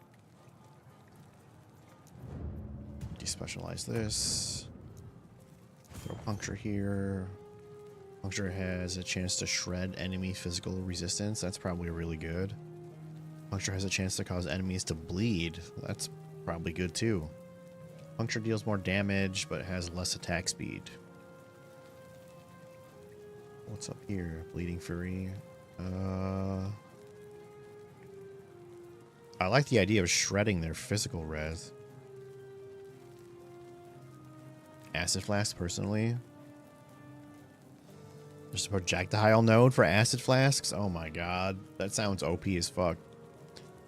despecialize this. Throw puncture here. Puncture has a chance to shred enemy physical resistance. That's probably really good. Puncture has a chance to cause enemies to bleed. That's probably good too. Puncture deals more damage, but has less attack speed. What's up here? Bleeding Fury. I like the idea of shredding their physical res. Acid Flask, personally. There's a projectile node for Acid Flasks? Oh my god. That sounds OP as fuck.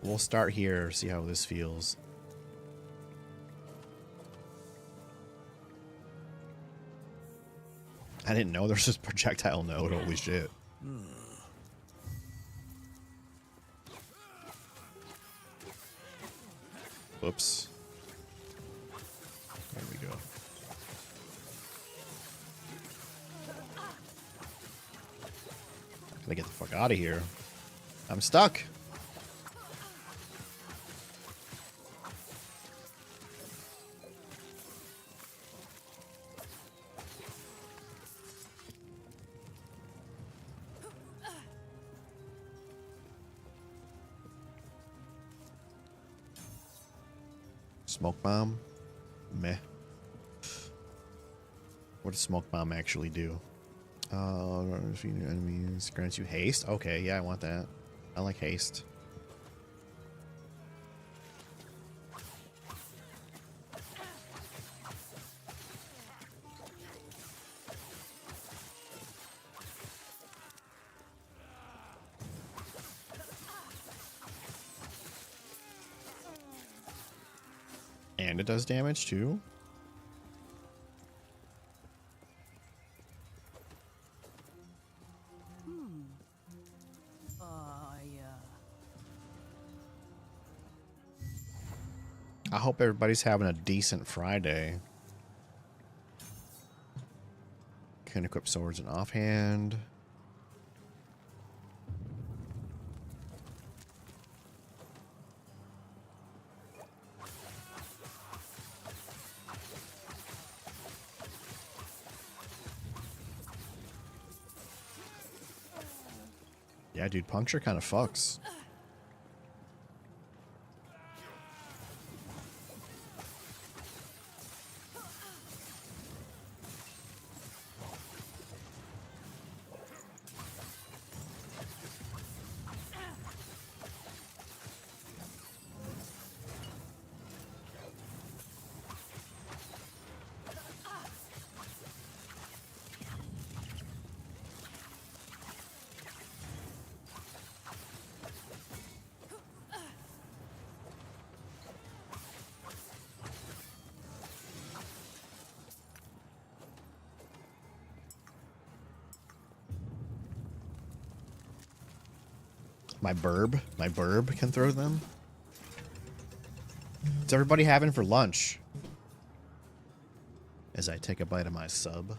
We'll start here, see how this feels. I didn't know there's this projectile node. Holy shit. Whoops. There we go. Gotta get the fuck out of here. I'm stuck. Smoke bomb? Meh. What does smoke bomb actually do? Defeating enemies grants you haste. Okay, yeah, I want that. I like haste. And it does damage too. I hope everybody's having a decent Friday. Can equip swords and offhand. Yeah, dude, puncture kind of fucks. My burb can throw them. What's everybody having for lunch? As I take a bite of my sub.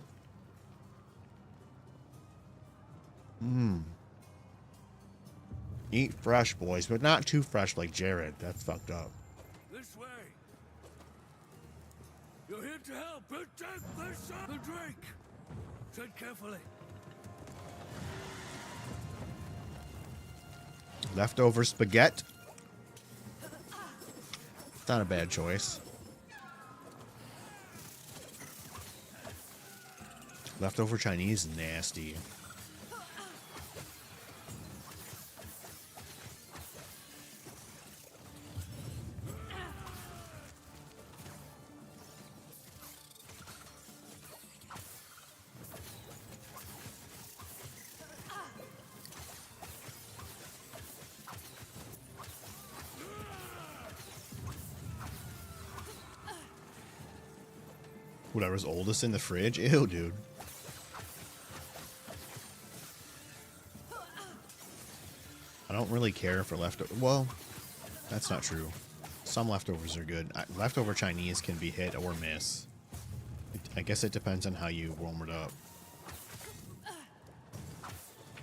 Eat fresh, boys, but not too fresh like Jared. That's fucked up. This way. You're here to help. Protect the drake. Tread carefully. Leftover spaghetti. It's not a bad choice. Leftover Chinese is nasty. Whatever's oldest in the fridge. Ew, dude. I don't really care for leftover. Well, that's not true. Some leftovers are good. Leftover Chinese can be hit or miss. I guess it depends on how you warm it up.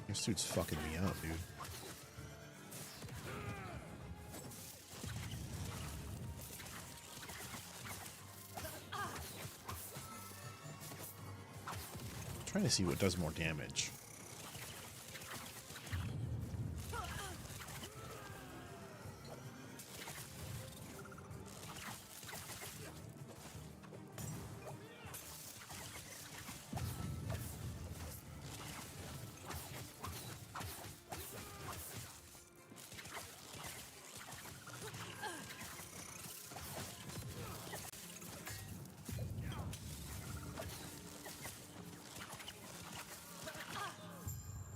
This dude's fucking me up, dude. Trying to see what does more damage.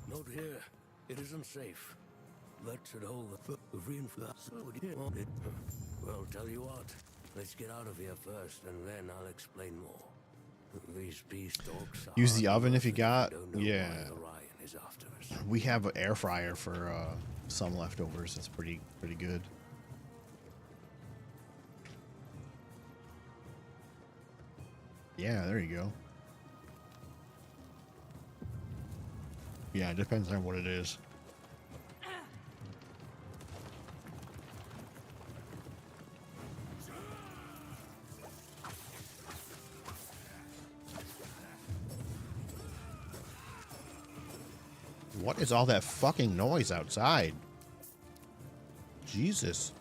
Note here, it isn't safe. That should hold the reinforcement. Well, tell you what, let's get out of here first, and then I'll explain more. These beast dogs. Use the oven if you got. Don't know Yeah. why Orion is after us. We have an air fryer for some leftovers. It's pretty good. Yeah, there you go. Yeah, it depends on what it is. What is all that fucking noise outside? Jesus.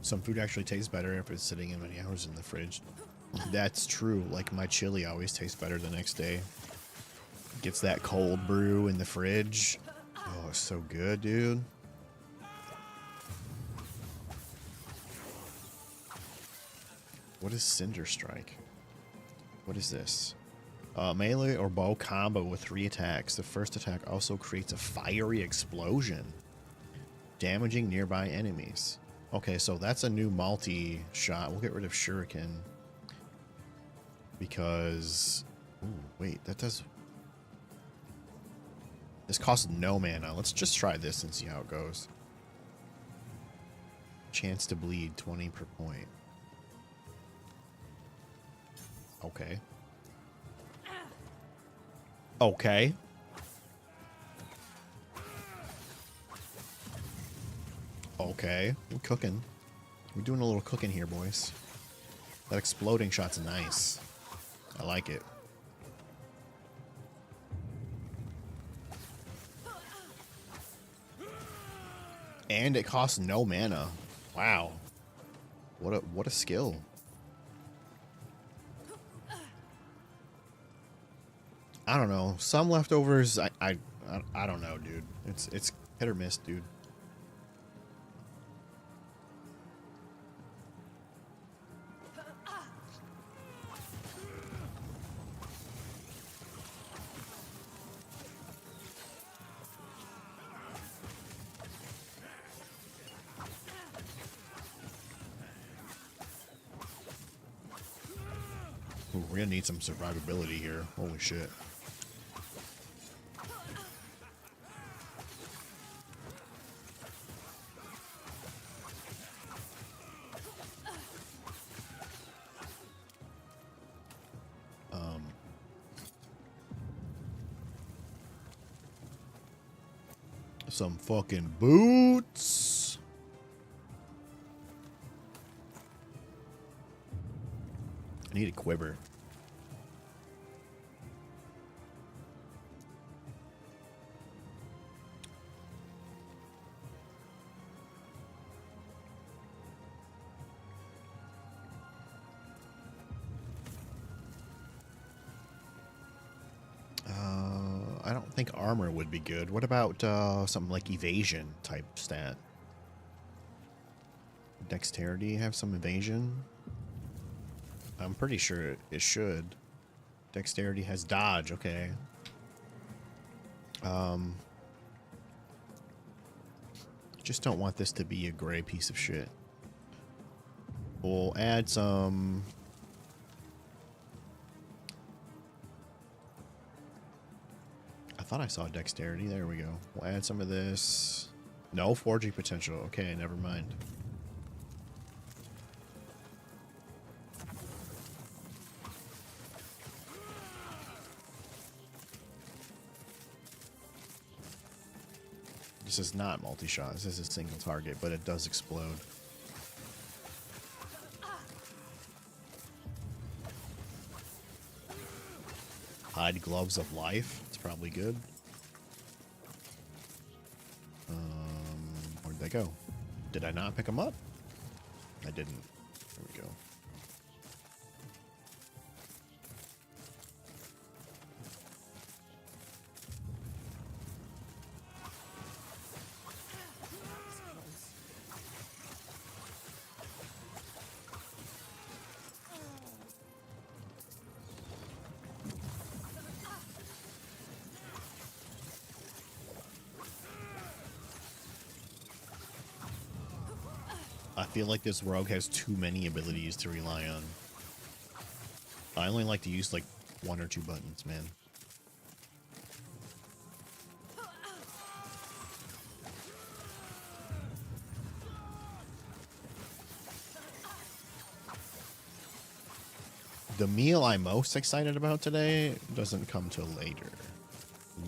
Some food actually tastes better if it's sitting in many hours in the fridge. That's true. Like my chili always tastes better the next day. Gets that cold brew in the fridge. Oh, it's so good, dude. What is Cinder Strike? What is this? Melee or bow combo with 3 attacks. The first attack also creates a fiery explosion, damaging nearby enemies. Okay, so that's a new multi-shot. We'll get rid of Shuriken. Because... Ooh, wait, that does... This costs no mana. Let's just try this and see how it goes. Chance to bleed, 20 per point. Okay. Okay. Okay. We're cooking. We're doing a little cooking here, boys. That exploding shot's nice. I like it. And it costs no mana. Wow. What a skill. I don't know. Some leftovers, I don't know, dude. It's hit or miss, dude. Ooh, we're gonna need some survivability here. Holy shit. Some fucking boots. I need a quiver. I don't think armor would be good. What about something like evasion type stat? Dexterity have some evasion? I'm pretty sure it should. Dexterity has dodge, okay. Just don't want this to be a gray piece of shit. We'll add some... I thought I saw dexterity. There we go. We'll add some of this. No forging potential. Okay, never mind. This is not multi-shot. This is a single target, but it does explode. Hide gloves of life. It's probably good. Where'd they go? Did I not pick them up? I didn't. There we go. I feel like this rogue has too many abilities to rely on. I only like to use like 1 or 2 buttons, man. The meal I'm most excited about today doesn't come till later.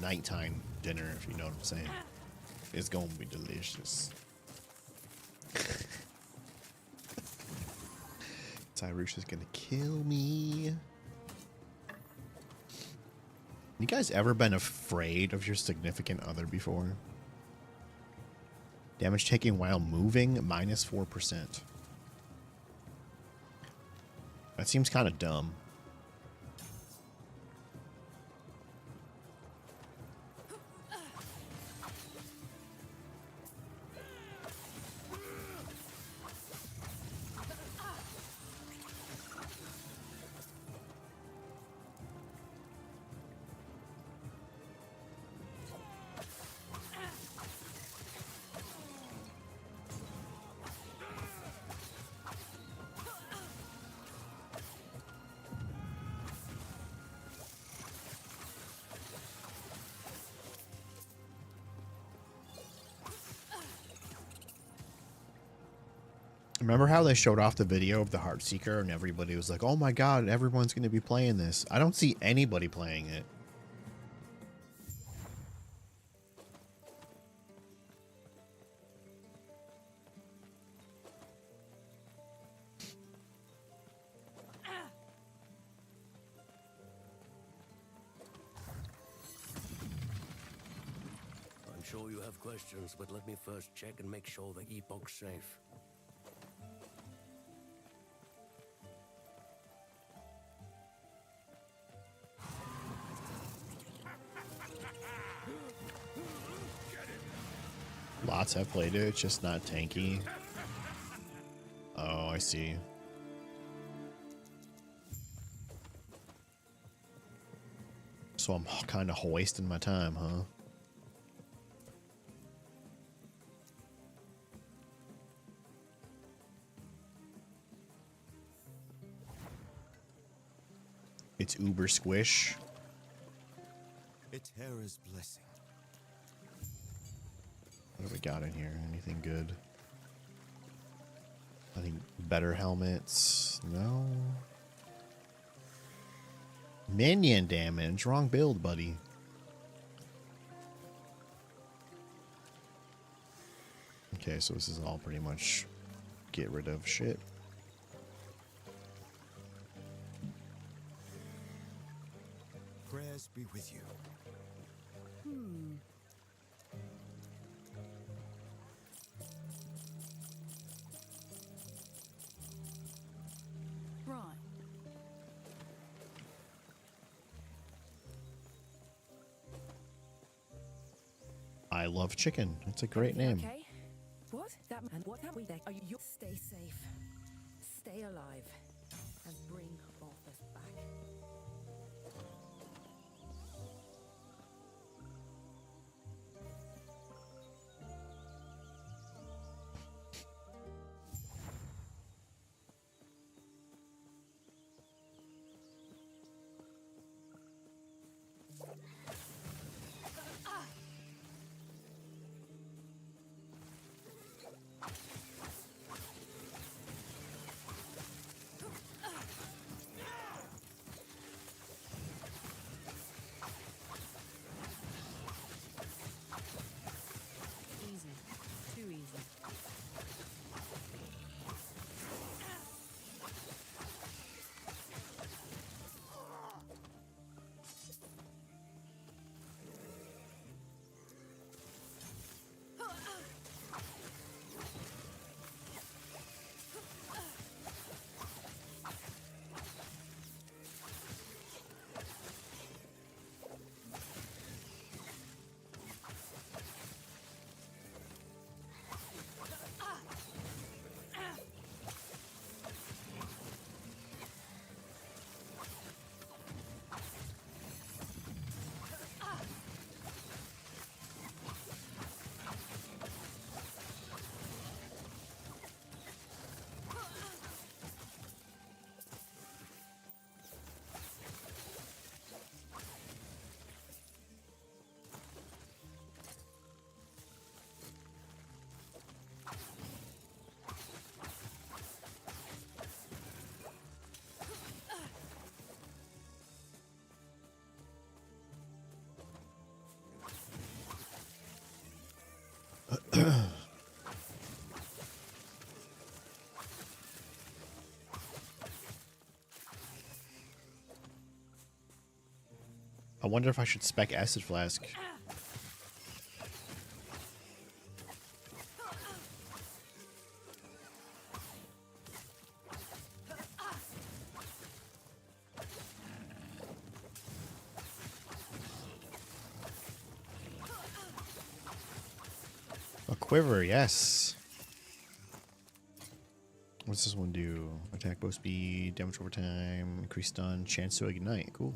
Nighttime dinner, if you know what I'm saying. It's gonna be delicious. Tyrush is gonna kill me. You guys ever been afraid of your significant other before? Damage taken while moving, -4%. That seems kind of dumb. Remember how they showed off the video of the Heartseeker and everybody was like, oh my god, everyone's going to be playing this. I don't see anybody playing it. I'm sure you have questions, but let me first check and make sure the EPOC's safe. Lots have played it, it's just not tanky. Oh, I see. So I'm kind of wasting my time, huh? It's uber squish. It's Hera's blessing. What do we got in here? Anything good? I think better helmets. No. Minion damage. Wrong build, buddy. Okay, so this is all pretty much get rid of shit. Prayers be with you. Right. I love chicken. It's a great name. Okay. What? That man? What have we there? Are you? Stay safe. Stay alive. And bring Balthus back. Easy. Too easy. I wonder if I should spec Acid Flask. quiver, yes. What's this one do? Attack bow speed, damage over time, increased stun, chance to ignite. Cool.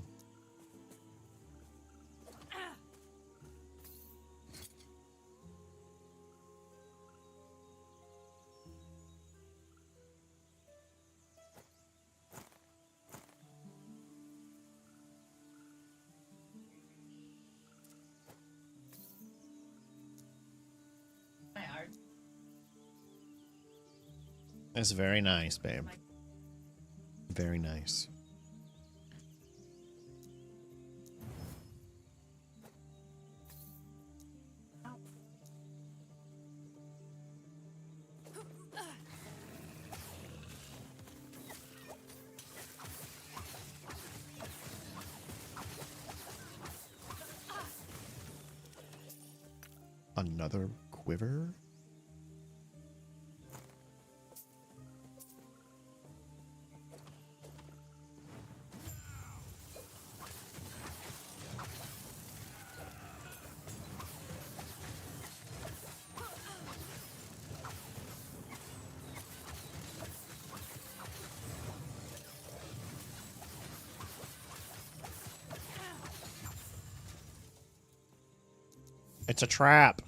That's very nice, babe. Very nice. Another quiver? It's a trap.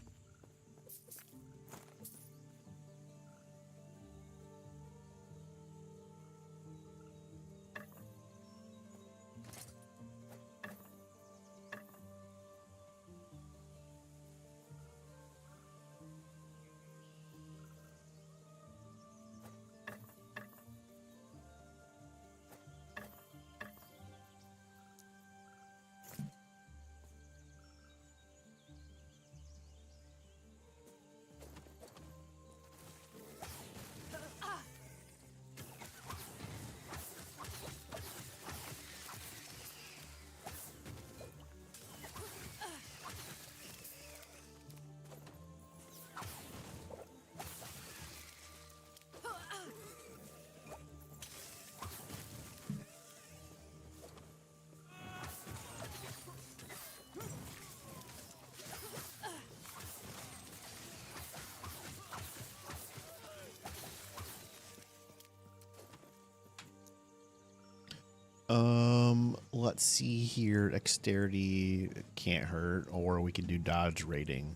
Let's see here. Dexterity can't hurt, or we can do dodge rating.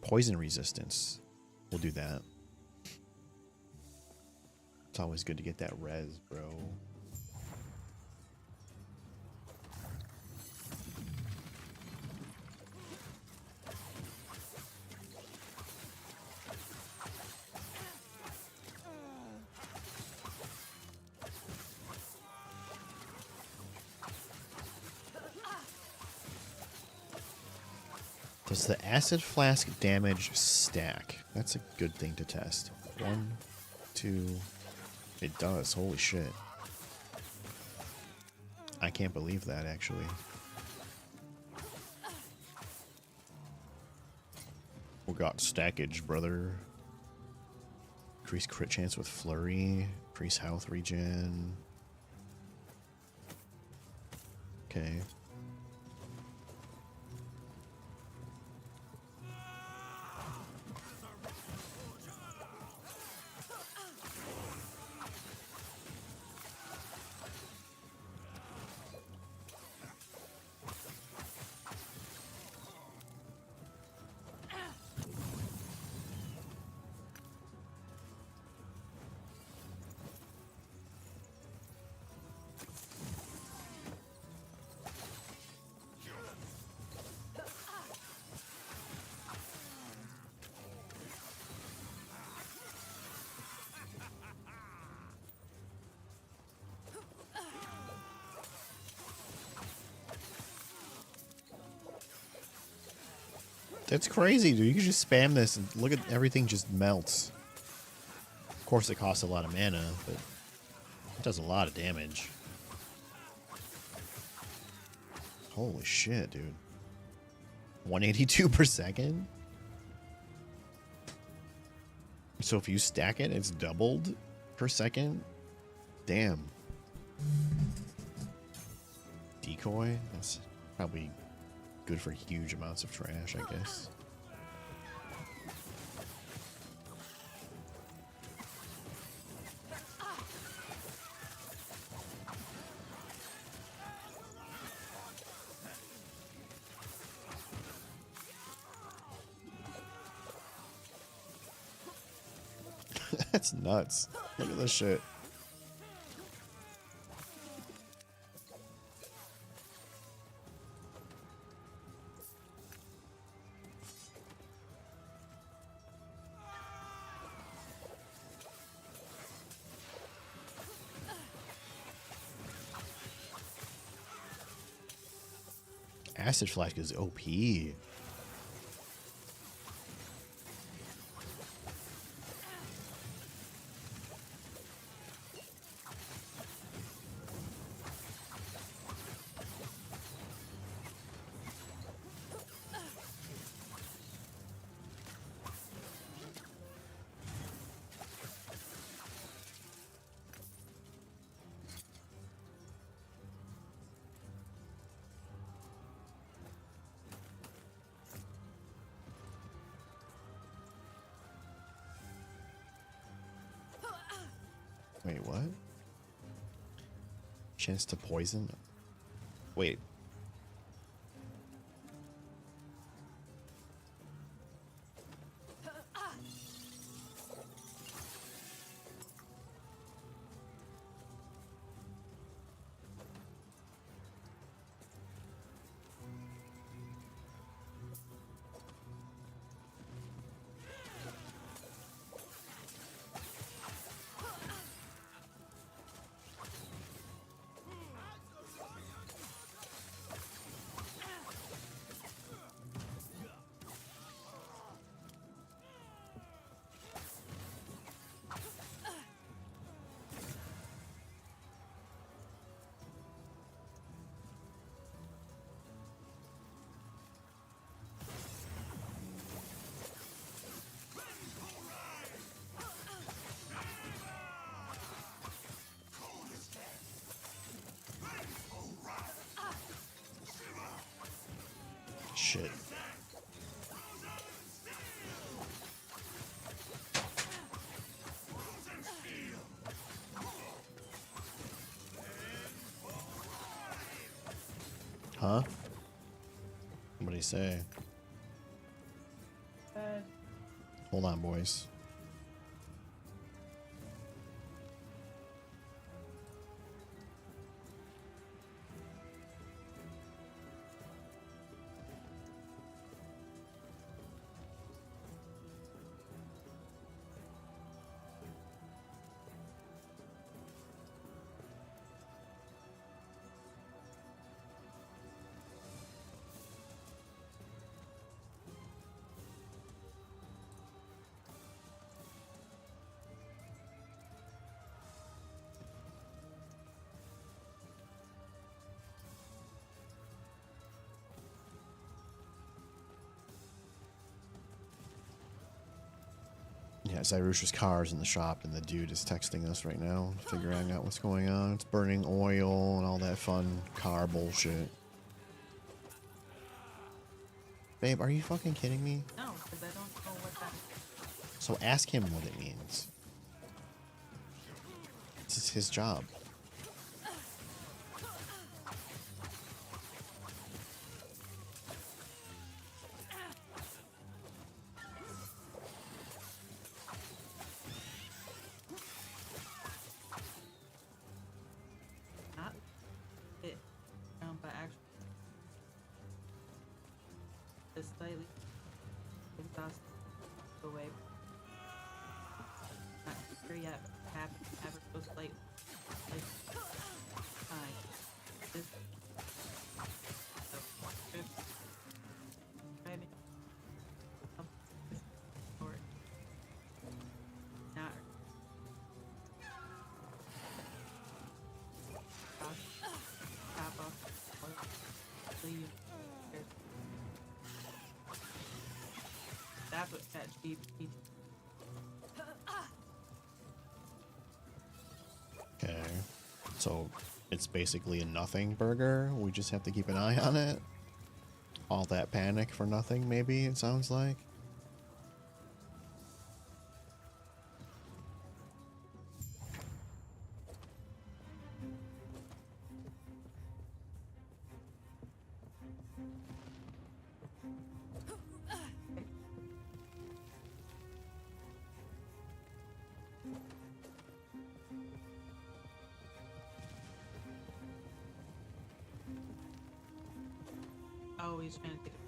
Poison resistance. We'll do that. It's always good to get that res, bro. Does the acid flask damage stack? That's a good thing to test. 1, 2. It does. Holy shit. I can't believe that, actually. We got stackage, brother. Increase crit chance with flurry. Increase health regen. Okay. That's crazy, dude. You can just spam this and look at everything just melts. Of course, it costs a lot of mana, but it does a lot of damage. Holy shit, dude. 182 per second? So if you stack it, it's doubled per second? Damn. Decoy? That's probably good for huge amounts of trash, I guess. That's nuts. Look at this shit. Acid Flask is OP. Wait, what? Chance to poison? Wait. Shit. Huh? What do you say? Hold on, boys. Yeah, Zyrusha's car is in the shop, and the dude is texting us right now, figuring out what's going on. It's burning oil and all that fun car bullshit. Babe, are you fucking kidding me? No, because I don't know what that is. So ask him what it means. This is his job. Not it, but actually, it's slightly exhausted away. Not sure yet. Happy, ever so slightly. Like, fine. This. So, good. Driving. Or not. Top off. Or leave. That's what ChatGPT. Okay. So it's basically a nothing burger. We just have to keep an eye on it. All that panic for nothing, maybe, it sounds like. always trying to take it.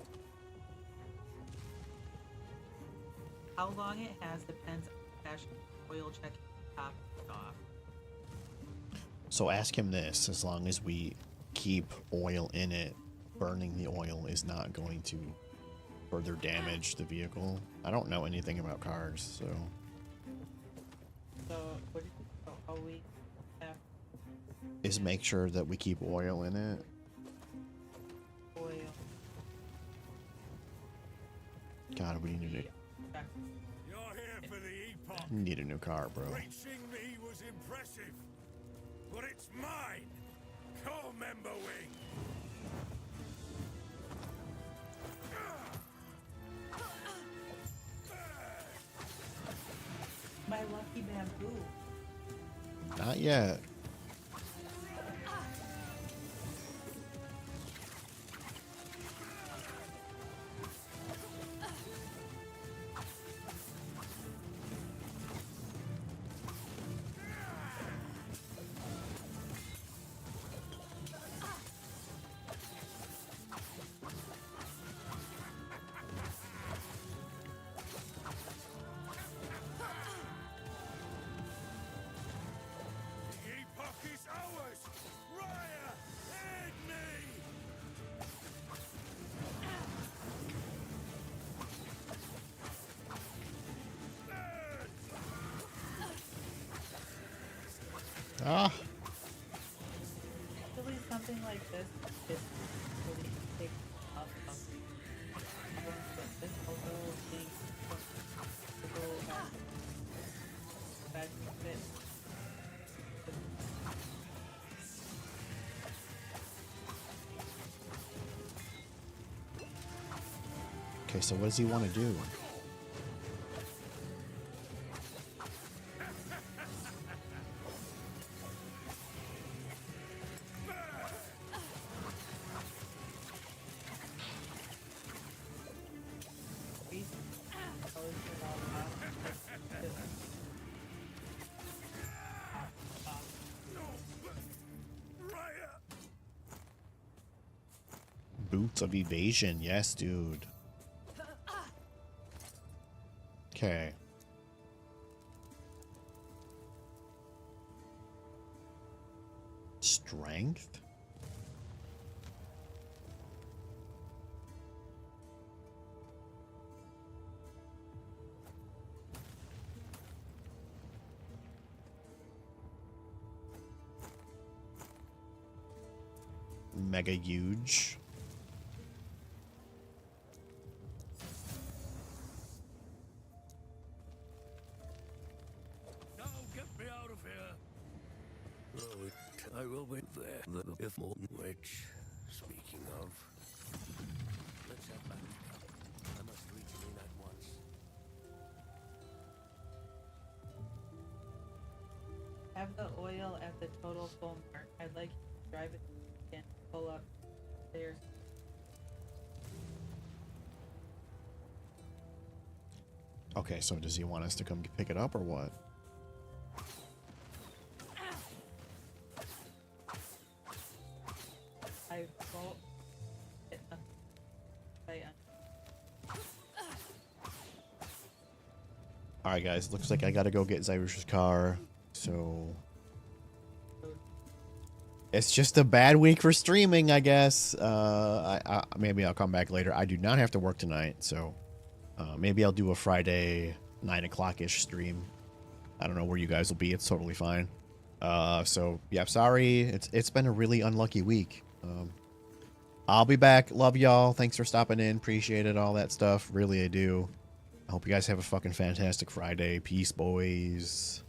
How long it has depends on the cash oil checking top off. So ask him this: as long as we keep oil in it, burning the oil is not going to further damage the vehicle. I don't know anything about cars, so So what did you how we have is make sure that we keep oil in it. oil? God, we need You're here for the EPOCH. a new car, bro. Reaching me was impressive, but it's mine. Co-member wing. My lucky bamboo. Not yet. The EPOCH is ours. Raya, aid me. Ah, Actually, something like this is really big up something. This although being bad fit. okay, so what does he want to do? Raya. Boots of evasion, yes, dude. Okay. Strength? Mega huge. Now get me out of here. I will wait there. If more, which, speaking of, let's head back. I must reach Lynn at once. Have the oil at the total full mark. I'd like you to drive it and pull up stairs. Okay, so does he want us to come pick it up or what? I won't hit nothing. Alright guys, looks like I gotta go get Zyrus's car, so it's just a bad week for streaming, I guess. Maybe I'll come back later. I do not have to work tonight, so maybe I'll do a Friday 9 o'clock-ish stream. I don't know where you guys will be. It's totally fine. So yeah, sorry. It's been a really unlucky week. I'll be back. Love y'all. Thanks for stopping in. Appreciate it. All that stuff. Really, I do. I hope you guys have a fucking fantastic Friday. Peace, boys.